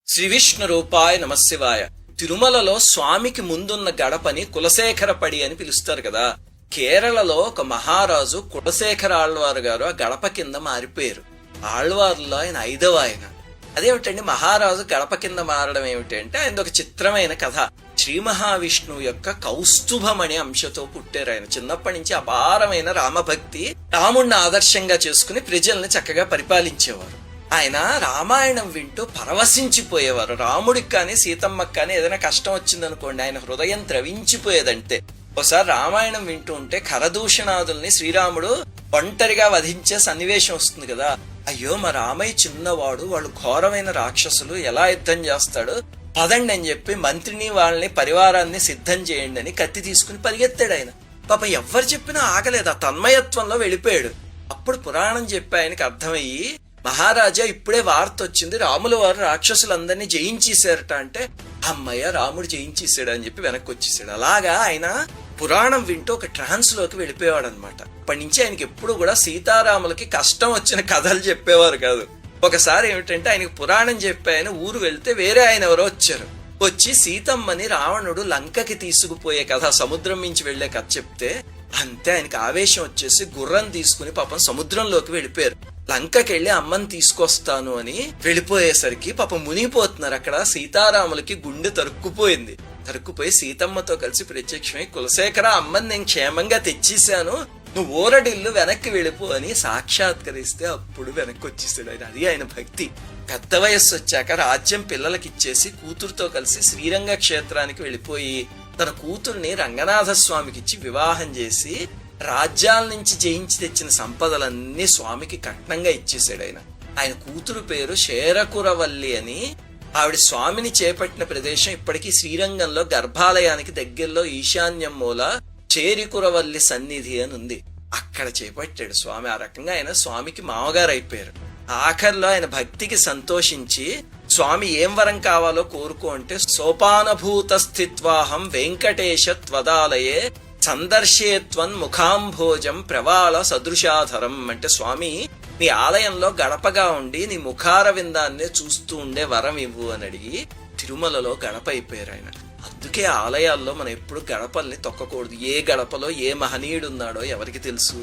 శ్రీ విష్ణు రూపాయ నమశివాయ. తిరుమలలో స్వామికి ముందున్న గడపని కులశేఖరపడి అని పిలుస్తారు కదా. కేరళలో ఒక మహారాజు కులశేఖర ఆళ్వారు గారు ఆ గడప కింద మారిపోయారు. ఆళ్వారులో ఆయన 5వ ఆయన. అదేమిటండి మహారాజు గడప కింద మారడం ఏమిటంటే ఆయన ఒక చిత్రమైన కథ. శ్రీ మహావిష్ణువు యొక్క కౌస్తుభమణి అంశతో పుట్టారు ఆయన. చిన్నప్పటి నుంచి అపారమైన రామభక్తి, రాముణ్ణి ఆదర్శంగా చేసుకుని ప్రజల్ని చక్కగా పరిపాలించేవారు. ఆయన రామాయణం వింటూ పరవశించిపోయేవారు. రాముడికి కానీ సీతమ్మకి కానీ ఏదైనా కష్టం వచ్చిందనుకోండి ఆయన హృదయం ద్రవించిపోయేదంటే. ఒకసారి రామాయణం వింటూ ఉంటే ఖరదూషణాదుల్ని శ్రీరాముడు ఒంటరిగా వధించే సన్నివేశం వస్తుంది కదా. అయ్యో మా రామయ్య చిన్నవాడు, వాళ్ళు ఘోరమైన రాక్షసులు, ఎలా యుద్ధం చేస్తాడు, పదండి అని చెప్పి మంత్రిని వాళ్ళని పరివారాన్ని సిద్ధం చేయండి అని కత్తి తీసుకుని పరిగెత్తాడు ఆయన. పాప ఎవ్వరు చెప్పినా ఆగలేదు, ఆ తన్మయత్వంలో వెళ్ళిపోయాడు. అప్పుడు పురాణం చెప్పి ఆయనకి అర్థమయ్యి, మహారాజా ఇప్పుడే వార్త వచ్చింది, రాముల వారు రాక్షసులందరినీ జయించేశారట. అంటే అమ్మయ్య రాముడు జయించేశాడు అని చెప్పి వెనక్కి వచ్చేసాడు. అలాగా ఆయన పురాణం వింటూ ఒక ట్రాన్స్ లోకి వెళ్ళిపోయాడు అనమాట. అప్పటి నుంచి ఆయనకి ఎప్పుడు కూడా సీతారాములకి కష్టం వచ్చిన కథలు చెప్పేవారు కాదు. ఒకసారి ఏమిటంటే ఆయనకి పురాణం చెప్పి ఆయన ఊరు వెళ్తే వేరే ఆయన ఎవరో వచ్చారు. వచ్చి సీతమ్మని రావణుడు లంకకి తీసుకుపోయే కథ, సముద్రం మించి వెళ్లే కథ చెప్తే అంతే ఆయనకి ఆవేశం వచ్చేసి గుర్రం తీసుకుని పాపం సముద్రంలోకి వెళ్ళిపోయారు. లంకకి వెళ్ళి అమ్మని తీసుకొస్తాను అని వెళ్ళిపోయేసరికి పాపం మునిగిపోతున్నారు. అక్కడ సీతారాములకి గుండె తరుక్కుపోయింది. తరుక్కుపోయి సీతమ్మతో కలిసి ప్రత్యక్షమై, కులశేఖర అమ్మని నేను క్షేమంగా తెచ్చేశాను, నువ్వు ఊరడిల్లు వెనక్కి వెళ్ళిపో అని సాక్షాత్కరిస్తే అప్పుడు వెనక్కి వచ్చేసాడు ఆయన. అది ఆయన భక్తి. పెద్ద వయస్సు వచ్చాక రాజ్యం పిల్లలకి ఇచ్చేసి కూతురుతో కలిసి శ్రీరంగ క్షేత్రానికి వెళ్ళిపోయి తన కూతుర్ని రంగనాథ స్వామికి ఇచ్చి వివాహం చేసి రాజ్యాల నుంచి జయించి తెచ్చిన సంపదలన్నీ స్వామికి కట్నంగా ఇచ్చేసాడు ఆయన. ఆయన కూతురు పేరు శేరకురవల్లి అని. ఆవిడ స్వామిని చేపట్టిన ప్రదేశం ఇప్పటికీ శ్రీరంగంలో గర్భాలయానికి దగ్గరలో ఈశాన్యం మూల చేరికురవల్లి సన్నిధి అని ఉంది. అక్కడ చేపట్టాడు స్వామి. ఆ రకంగా ఆయన స్వామికి మామగారు అయిపోయారు. ఆఖర్లో ఆయన భక్తికి సంతోషించి స్వామి ఏం వరం కావాలో కోరుకో అంటే, సోపానభూత స్థిత్వాహం వెంకటేశ త్వదాలయే సందర్శేత్వన్ ముఖాంభోజం ప్రవాళ సదృశాధరం. అంటే స్వామి నీ ఆలయంలో గడపగా ఉండి నీ ముఖార విందాన్నే చూస్తూ ఉండే వరం ఇవ్వు అని అడిగి తిరుమలలో గడప అయిపోయారు ఆయన. అందుకే ఆలయాల్లో మనం ఎప్పుడు గడపల్ని తొక్కకూడదు. ఏ గడపలో ఏ మహనీయుడు ఉన్నాడో ఎవరికి తెలుసు.